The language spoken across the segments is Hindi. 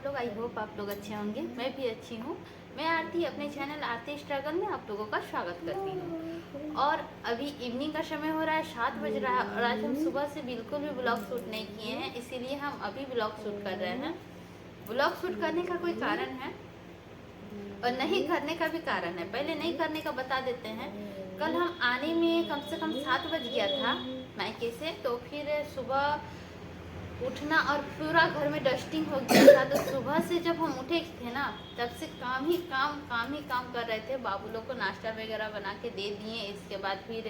आप लोग? आई होप आप लोग अच्छे होंगे। मैं भी अच्छी हूँ। मैं आरती अपने चैनल आरती स्ट्रगल में आप लोगों का स्वागत करती हूँ। और अभी इवनिंग का समय हो रहा है, 7 बज रहा है और आज हम सुबह से बिल्कुल भी ब्लॉग शूट नहीं किए हैं, इसीलिए हम अभी ब्लॉग शूट कर रहे हैं। ब्लॉग शूट करने का कोई कारण है और नहीं करने का भी कारण है। पहले नहीं करने का बता देते हैं। कल हम आने में कम से कम 7 बज गया था मायके से, तो फिर सुबह उठना और पूरा घर में डस्टिंग हो गया था। तो सुबह से जब हम उठे थे ना, तब से काम ही काम कर रहे थे। बाबू लोग को नाश्ता वगैरह बना के दे दिए। इसके बाद फिर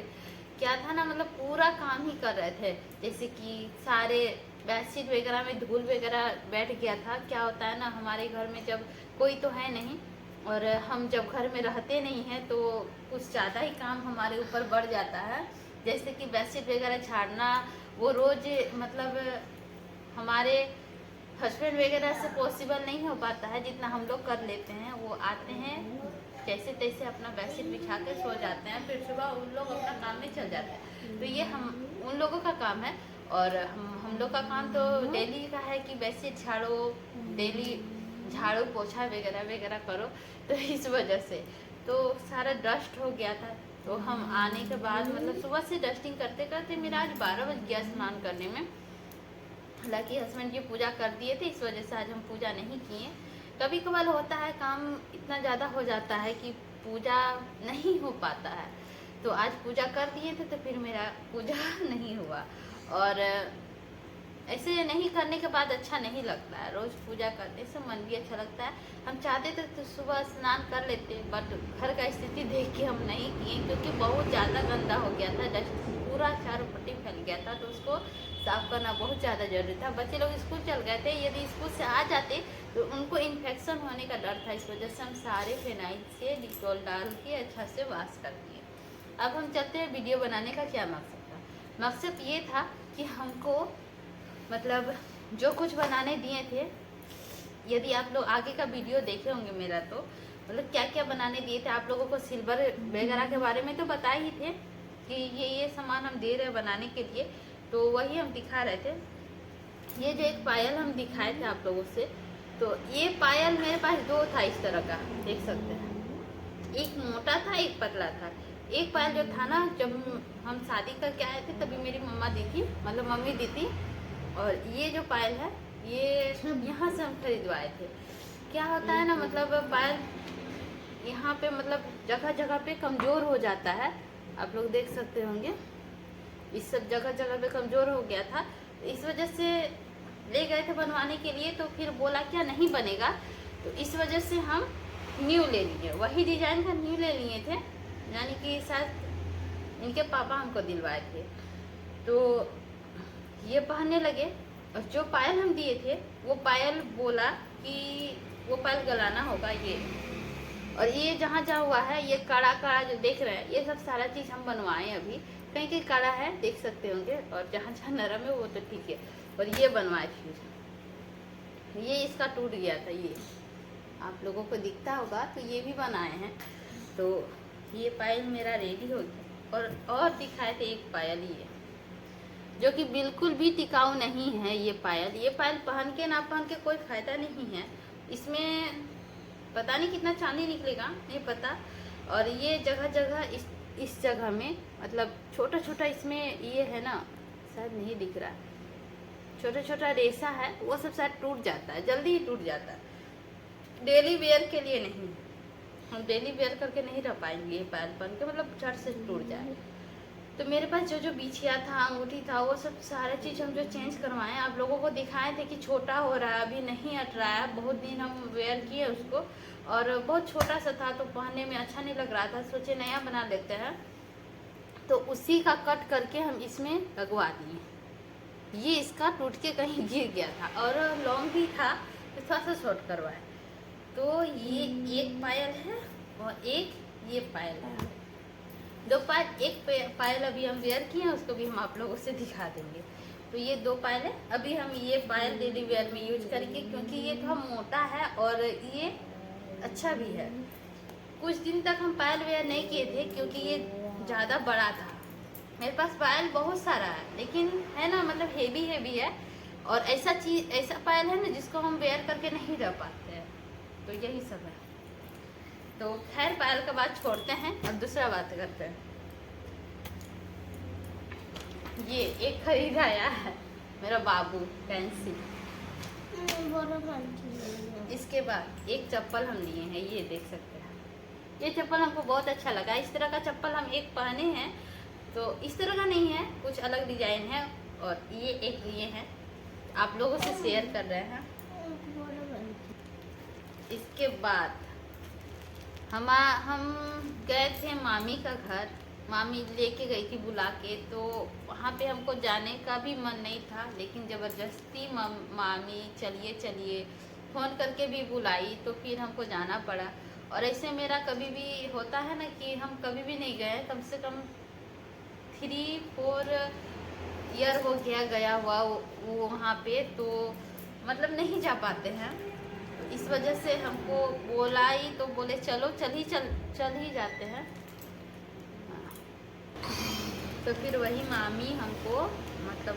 क्या था ना, मतलब पूरा काम ही कर रहे थे। जैसे कि सारे बेडशीट वगैरह में धूल वगैरह बैठ गया था। क्या होता है ना, हमारे घर में जब कोई तो है नहीं और हम जब घर में रहते नहीं हैं तो कुछ ज़्यादा ही काम हमारे ऊपर बढ़ जाता है। जैसे कि बेडशीट वगैरह झाड़ना, वो रोज़ मतलब हमारे हस्बैंड वगैरह से पॉसिबल नहीं हो पाता है जितना हम लोग कर लेते हैं। वो आते हैं जैसे तैसे अपना बेडशीट बिछा के सो जाते हैं, फिर सुबह उन लोग अपना काम में चल जाते हैं। तो ये हम उन लोगों का काम है और हम लोग का काम तो डेली का है कि बेडशीट झाड़ो, डेली झाड़ू पोछा वगैरह वगैरह करो। तो इस वजह से तो सारा डस्ट हो गया था। तो हम आने के बाद मतलब सुबह से डस्टिंग करते करते मेरा आज 12 बज गया स्नान करने में। हालांकि हस्बैंड जी पूजा कर दिए थे, इस वजह से आज हम पूजा नहीं किए। कभी कभार होता है, काम इतना ज़्यादा हो जाता है कि पूजा नहीं हो पाता है। तो आज पूजा कर दिए थे तो फिर मेरा पूजा नहीं हुआ। और ऐसे नहीं करने के बाद अच्छा नहीं लगता है। रोज़ पूजा करने से मन भी अच्छा लगता है। हम चाहते थे तो सुबह स्नान कर लेते, बट घर का स्थिति देख के हम नहीं किए क्योंकि बहुत ज़्यादा गंदा हो गया था। डस्ट पूरा चारों पट्टी फैल गया था, तो उसको साफ करना बहुत ज़्यादा जरूरी था। बच्चे लोग स्कूल चल गए थे, यदि स्कूल से आ जाते तो उनको इन्फेक्शन होने का डर था। इस वजह से हम सारे फिनाइल से डिटॉल डाल के अच्छा से वॉश कर दिए। अब हम चलते हैं वीडियो बनाने का क्या मकसद था। मकसद ये था कि हमको मतलब जो कुछ बनाने दिए थे, यदि आप लोग आगे का वीडियो देखे होंगे मेरा, तो मतलब क्या क्या बनाने दिए थे आप लोगों को। सिल्वर वगैरह के बारे में तो बता ही थे कि ये सामान हम दे रहे हैं बनाने के लिए, तो वही हम दिखा रहे थे। ये जो एक पायल हम दिखाए थे आप लोगों से, तो ये पायल मेरे पास दो था इस तरह का, देख सकते हैं। एक मोटा था, एक पतला था। एक पायल जो था ना, जब हम शादी करके आए थे तभी मेरी मम्मा दी थी, मतलब मम्मी दी थी। और ये जो पायल है ये यहाँ से हम खरीदवाए थे। क्या होता है ना, मतलब पायल यहाँ पे मतलब जगह जगह पे कमज़ोर हो जाता है। आप लोग देख सकते होंगे, इस सब जगह जगह पे कमज़ोर हो गया था। इस वजह से ले गए थे बनवाने के लिए, तो फिर बोला क्या नहीं बनेगा, तो इस वजह से हम न्यू ले लिए। वही डिज़ाइन का न्यू ले लिए थे, यानी कि शायद इनके पापा हमको दिलवाए थे। तो ये पहनने लगे और जो पायल हम दिए थे वो पायल बोला कि वो पायल गलाना होगा ये। और ये जहाँ जहाँ हुआ है, ये कड़ा कड़ा जो देख रहे हैं, ये सब सारा चीज़ हम बनवाए अभी। कहीं कहीं कड़ा है देख सकते होंगे, और जहाँ जहाँ नरम है वो तो ठीक है। और ये बनवाए फिर ये इसका टूट गया था, ये आप लोगों को दिखता होगा, तो ये भी बनाए हैं। तो ये पायल मेरा रेडी हो गया। और दिखाए थे एक पायल ये, जो कि बिल्कुल भी टिकाऊ नहीं है। ये पायल पहन के ना पहन के कोई फायदा नहीं है। इसमें पता नहीं कितना चांदी निकलेगा, नहीं पता। और ये जगह जगह इस जगह में मतलब छोटा छोटा इसमें ये है ना, शायद नहीं दिख रहा, छोटा छोटा रेशा है, वो सब शायद टूट जाता है, जल्दी ही टूट जाता है। डेली वेयर के लिए नहीं, हम डेली वेयर करके नहीं रह पाएंगे ये पायल पहन के, मतलब झट से टूट जाए। तो मेरे पास जो जो बिछिया था, अंगूठी था, वो सब सारे चीज़ हम जो चेंज करवाएं, आप लोगों को दिखाए थे कि छोटा हो रहा है, अभी नहीं हट रहा है। बहुत दिन हम वेयर किए उसको और बहुत छोटा सा था, तो पहनने में अच्छा नहीं लग रहा था, सोचे नया बना लेते हैं। तो उसी का कट करके हम इसमें लगवा दिए। ये इसका टूट के कहीं गिर गया था और लॉन्ग भी था, तो थोड़ा सा शॉर्ट करवाए। तो ये एक पायल है और एक ये पायल है, दो पायल। एक पायल अभी हम वेयर किए हैं, उसको भी हम आप लोगों से दिखा देंगे। तो ये दो पायल है, अभी हम ये पायल डेली वेयर में यूज करेंगे क्योंकि ये थोड़ा मोटा है और ये अच्छा भी है। कुछ दिन तक हम पायल वेयर नहीं किए थे क्योंकि ये ज़्यादा बड़ा था। मेरे पास पायल बहुत सारा है, लेकिन है ना, मतलब हेवी हेवी है, और ऐसा पायल है ना जिसको हम वेयर करके नहीं रह पाते हैं, तो यही सब है। तो खैर पायल का बात छोड़ते हैं, अब दूसरा बात करते हैं। ये एक खरीदाया है मेरा बाबू पेंसिल। इसके बाद एक चप्पल हम लिए हैं, ये देख सकते हैं। ये चप्पल हमको बहुत अच्छा लगा। इस तरह का चप्पल हम एक पहने हैं, तो इस तरह का नहीं है, कुछ अलग डिजाइन है। और ये एक लिए हैं, आप लोगों से शेयर कर रहे हैं। इसके बाद हम गए थे मामी का घर, मामी लेके गई थी बुला के, तो वहाँ पे हमको जाने का भी मन नहीं था, लेकिन ज़बरदस्ती मामी चलिए चलिए फ़ोन करके भी बुलाई, तो फिर हमको जाना पड़ा। और ऐसे मेरा कभी भी होता है ना कि हम कभी भी नहीं गए, कम से कम 3-4 ईयर हो गया हुआ वो वहाँ पे, तो मतलब नहीं जा पाते हैं। इस वजह से हमको बोलाई तो बोले चलो चल ही जाते हैं। तो फिर वही मामी हमको मतलब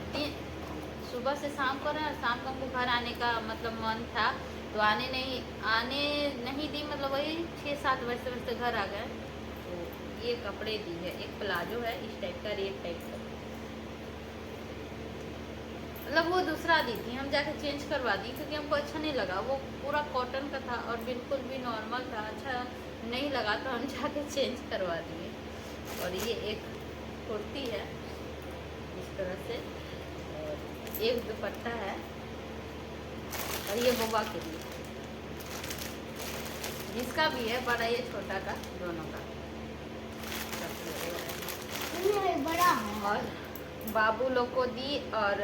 सुबह से शाम को ना, शाम को हमको घर आने का मतलब मन था, तो आने नहीं दी, मतलब वही 6-7 बजे से घर आ गए। तो ये कपड़े दी है, एक प्लाजो है इस टाइप का, रेड टाइप का, मतलब वो दूसरा दी थी, हम जाके चेंज करवा दी क्योंकि हमको अच्छा नहीं लगा। वो पूरा कॉटन का था और बिल्कुल भी नॉर्मल था, अच्छा नहीं लगा, तो हम जाके चेंज करवा दिए। और ये एक कुर्ती है इस तरह से, और एक दुपट्टा है, और ये बुआ के लिए, जिसका भी है, बड़ा या छोटा का, दोनों का बड़ा। और बाबू लोग को दी, और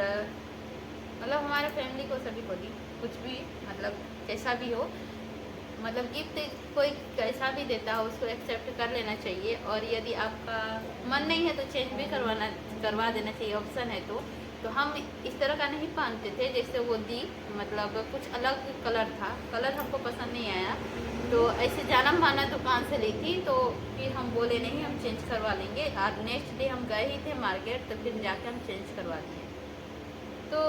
मतलब हमारे फैमिली को सभी को दी, कुछ भी मतलब कैसा भी हो, मतलब गिफ्ट कोई कैसा भी देता हो उसको एक्सेप्ट कर लेना चाहिए। और यदि आपका मन नहीं है तो चेंज भी करवा देना चाहिए, ऑप्शन है तो हम इस तरह का नहीं पहनते थे जैसे वो दी, मतलब कुछ अलग कलर था, कलर हमको पसंद नहीं आया, तो ऐसे जाना माना दुकान से ली थी, तो फिर हम बोले नहीं हम चेंज करवा लेंगे। और नेक्स्ट डे हम गए ही थे मार्केट, तो फिर जाके हम चेंज करवा दिए, तो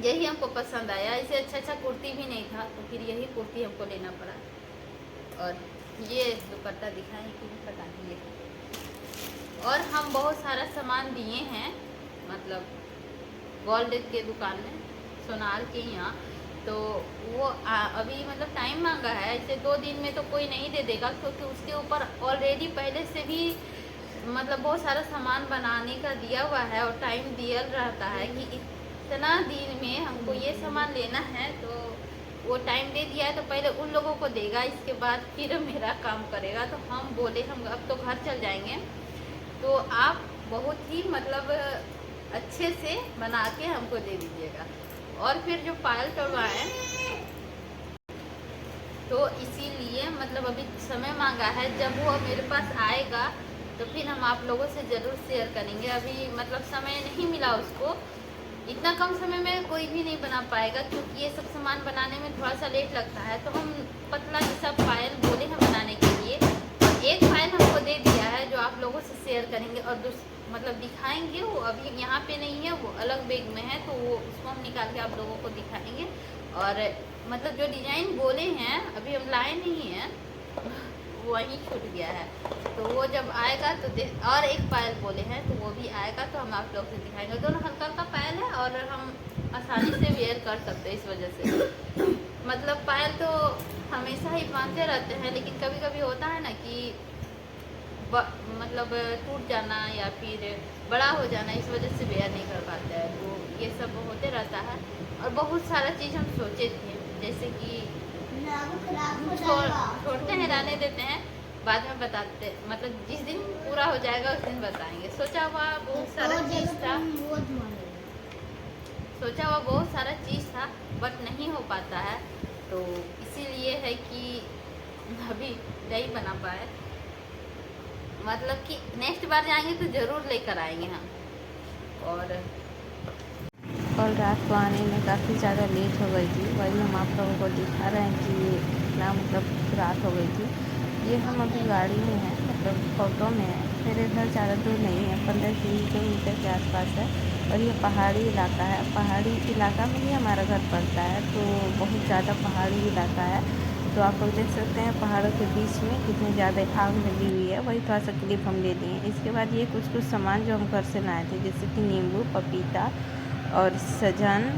यही हमको पसंद आया। इसे अच्छा कुर्ती भी नहीं था, तो फिर यही कुर्ती हमको लेना पड़ा। और ये दुपट्टा दिखाएं कि नहीं पता नहीं है। और हम बहुत सारा सामान दिए हैं, मतलब गोल्ड के दुकान में, सोनार के यहाँ, तो वो अभी मतलब टाइम मांगा है, ऐसे 2 दिन में तो कोई नहीं दे देगा, क्योंकि उसके ऊपर ऑलरेडी पहले से भी मतलब बहुत सारा सामान बनाने का दिया हुआ है, और टाइम दिया रहता है कि इतना दिन में हमको ये सामान लेना है, तो वो टाइम दे दिया है, तो पहले उन लोगों को देगा, इसके बाद फिर मेरा काम करेगा। तो हम बोले हम अब तो घर चल जाएंगे, तो आप बहुत ही मतलब अच्छे से बना के हमको दे दीजिएगा। और फिर जो पायल तोड़वाएं, तो इसीलिए मतलब अभी समय मांगा है, जब वो मेरे पास आएगा तो फिर हम आप लोगों से ज़रूर शेयर करेंगे। अभी मतलब समय नहीं मिला उसको, इतना कम समय में कोई भी नहीं बना पाएगा, क्योंकि ये सब सामान बनाने में थोड़ा सा लेट लगता है। तो हम पतला जैसा पायल बोले हैं बनाने के लिए, और एक पायल हमको दे दिया है जो आप लोगों से शेयर करेंगे, और मतलब दिखाएंगे। वो अभी यहाँ पे नहीं है, वो अलग बैग में है, तो वो उसको हम निकाल के आप लोगों को दिखाएंगे। और मतलब जो डिज़ाइन बोले हैं अभी हम लाए नहीं हैं, वहीं छूट गया है, तो वो जब आएगा तो और एक पायल बोले हैं, तो वो भी आएगा, तो हम आप लोग से दिखाएंगे। दोनों हल्का हल्का पायल है, और हम आसानी से वेयर कर सकते हैं। इस वजह से मतलब पायल तो हमेशा ही पहनते रहते हैं, लेकिन कभी कभी होता है ना कि मतलब टूट जाना या फिर बड़ा हो जाना, इस वजह से वेयर नहीं कर पाता है, तो ये सब होते रहता है। और बहुत सारा चीज़ हम सोचे थे, जैसे कि छोड़ते हैं, रहने देते हैं, बाद में बताते, मतलब जिस दिन पूरा हो जाएगा उस दिन बताएंगे। सोचा हुआ बहुत सारा चीज़ था, बट नहीं हो पाता है, तो इसीलिए है कि अभी नहीं बना पाए। मतलब कि नेक्स्ट बार जाएंगे तो ज़रूर लेकर आएंगे हम। और कल रात को आने में काफ़ी ज़्यादा लेट हो गई थी, वही हम आप लोगों को दिखा रहे हैं कि ये इतना मतलब रात हो गई थी। ये हम अभी गाड़ी में हैं, मतलब ऑटो में है, मेरे घर ज़्यादा दूर नहीं है, 15-20 किलोमीटर के आसपास है, और ये पहाड़ी इलाका है। पहाड़ी इलाका में ही हमारा घर पड़ता है, तो बहुत ज़्यादा पहाड़ी इलाका है। तो आप लोग देख सकते हैं पहाड़ों के बीच में कितनी ज़्यादा आग लगी हुई है। वही थोड़ा सा क्लिप हम ले लिए। इसके बाद ये कुछ सामान जो हम घर से लाए थे, जैसे कि नींबू, पपीता और सजन,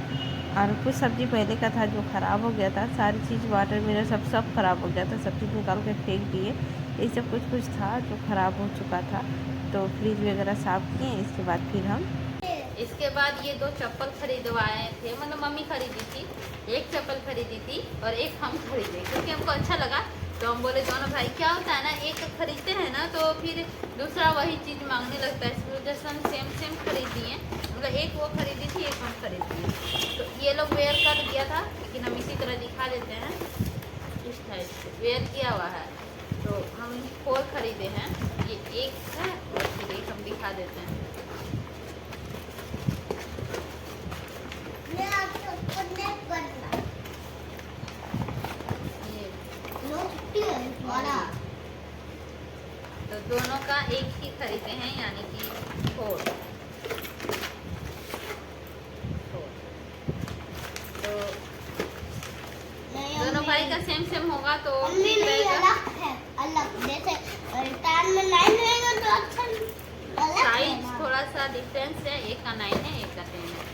और कुछ सब्ज़ी पहले का था जो ख़राब हो गया था। सारी चीज़ वाटर मिनरल सब ख़राब हो गया था, सब चीज़ निकाल के फेंक दिए। ये सब कुछ था जो ख़राब हो चुका था, तो फ्रिज वगैरह साफ़ किए। इसके बाद ये 2 चप्पल खरीदवाए थे, मतलब मम्मी खरीदी थी। एक चप्पल खरीदी थी और एक हम खरीदे क्योंकि हमको अच्छा लगा। तो हम बोले दोनों भाई, क्या होता है ना, एक खरीदते हैं ना तो फिर दूसरा वही चीज़ मांगने लगता है। इस वजह से हम सेम खरीद दिए। मतलब एक वो खरीदी थी, एक हम खरीद दिए। तो ये लोग वेयर कर दिया था, लेकिन हम इसी तरह दिखा देते हैं। इस टाइप से वेयर किया हुआ है। तो हम 4 खरीदे हैं, ये एक है और फिर एक हम दिखा देते हैं। तो दोनों का एक ही खरीदे हैं, यानी कि 4। तो दोनों भाई का सेम होगा तो ठीक रहेगा। अलग जैसे रिटर्न में 9 रहेगा तो अच्छा साइज थोड़ा सा डिफरेंस है, एक का 9 है, एक का 10 है।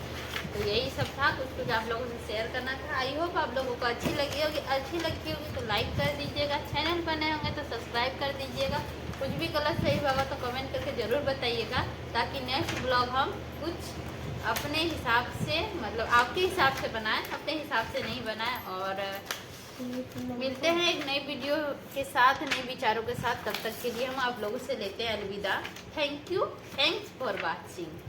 तो यही सब था, कुछ आप लोगों से शेयर करना था। आई होप आप लोगों को अच्छी लगी होगी तो लाइक कर दीजिएगा। चैनल पर नए होंगे तो सब्सक्राइब कर दीजिएगा। कुछ भी गलत सही होगा तो कमेंट करके ज़रूर बताइएगा, ताकि नेक्स्ट ब्लॉग हम कुछ अपने हिसाब से, मतलब आपके हिसाब से बनाएं, अपने हिसाब से नहीं बनाएं। और मिलते हैं एक नई वीडियो के साथ, नए विचारों के साथ। तब तक के लिए हम आप लोगों से लेते हैं अलविदा। Thank you, thanks for watching.